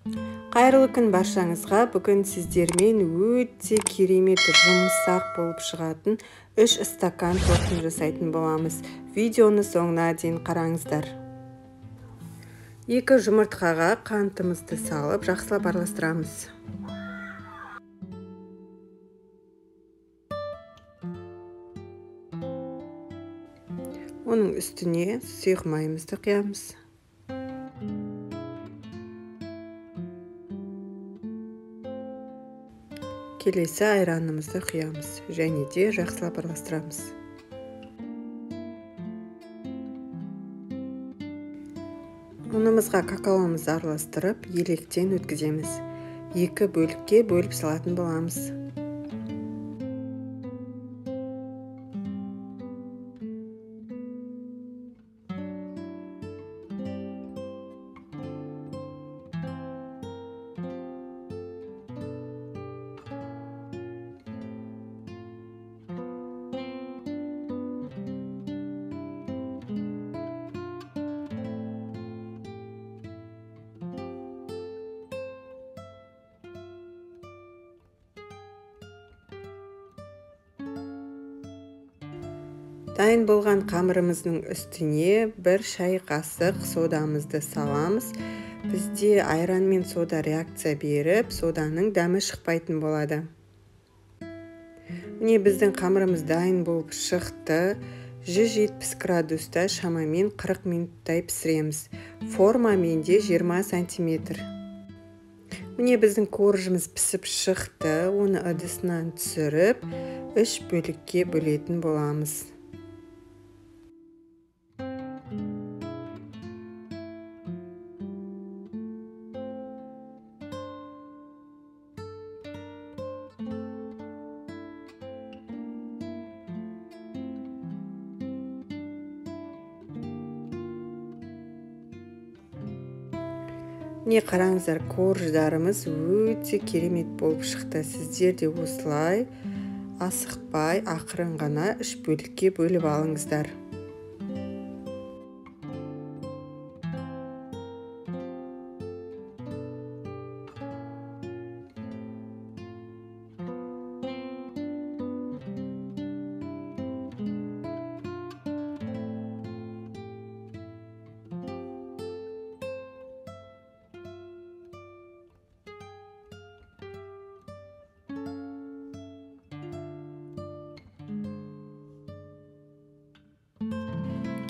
Қайырлы күн баршаңызға. Бүгін сіздермен өте керемет жұмсақ болып шығатын 3 стакан тортын жасайтын боламыз. Видеоны соңына дейін қараңыздар. 2 жұмыртқаға қантымызды салып, жақсылап араластырамыз. Оның үстіне сұйық майымызды құямыз. Келесі айранымызды құямыз және де жақсылап араластырамыз. Ұнымызға какаомызды араластырып, електен өткіземіз. 2 бөлікке бөліп салатын боламыз. Дайын болған қамырымыздың үстіне 1 шай қасық содамызды саламыз. Бізде айран мен сода реакция беріп, соданың дәмі шықпайтын болады. Міне біздің қамырымыз дайын болып шықты. 170 градуста шамамен 40 минуттай пісіреміз. Форма менде 20 сантиметр. Міне біздің коржымыз пісіп шықты. Оны ыдысынан түсіріп, 3 бөлікке бөлетін боламыз. Не қараңыздар, корждарымыз өте керемет болып шықты. Сіздер де осылай асықпай, ақырын ғана 3 бөлікке бөліп алыңыздар.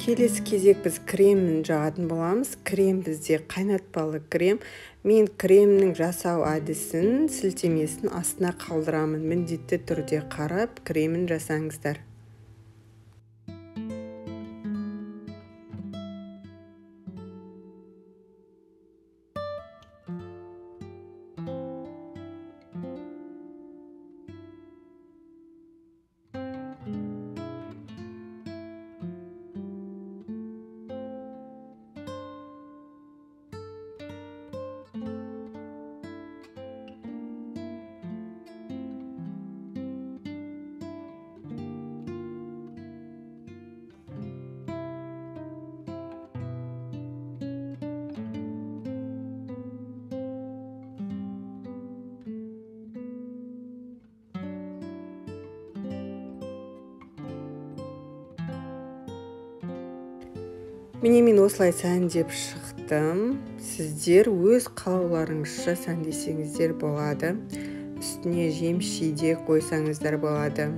Келесі кезек біз кремін жағатын боламыз. Крем бізде қайнатпалы крем. Мен кремнің жасау әдісін, сілтемесін астына қалдырамын. Міндетті түрде қарап, кремін жасаңыздар. Міне мен осылай сәндеп шықтым. Сіздер өз қалауларыңызша сәндесеңіздер болады. Үстіне жеміс-жидек қойсаңыздар болады.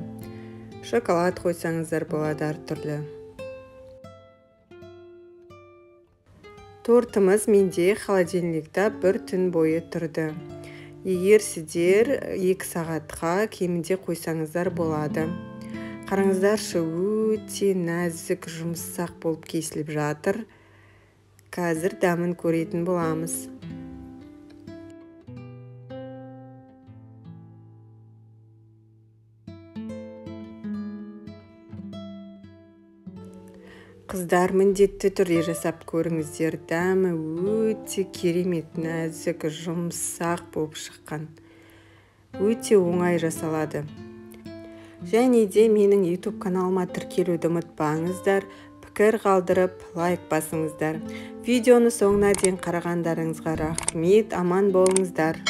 Шоколад қойсаңыздар болады әртүрлі. Тортымыз менде холодильникта 1 түн бойы тұрды. Егер сіздер 2 сағатқа кемінде қойсаңыздар болады. Қараңыздаршы, өте нәзік жұмсақ болып кесіліп жатыр. Қазір дәмін көретін боламыз. Қыздар, міндетті түрде жасап көріңіздер. Дәмі өте керемет, нәзік, жұмсақ болып шыққан. Өте оңай жасалады. Және де менің YouTube каналыма тіркелуді ұмытпаңыздар. пікір қалдырып, лайк басыңыздар. Видеоны соңына дейін қарағандарыңызға рахмет, аман болыңыздар.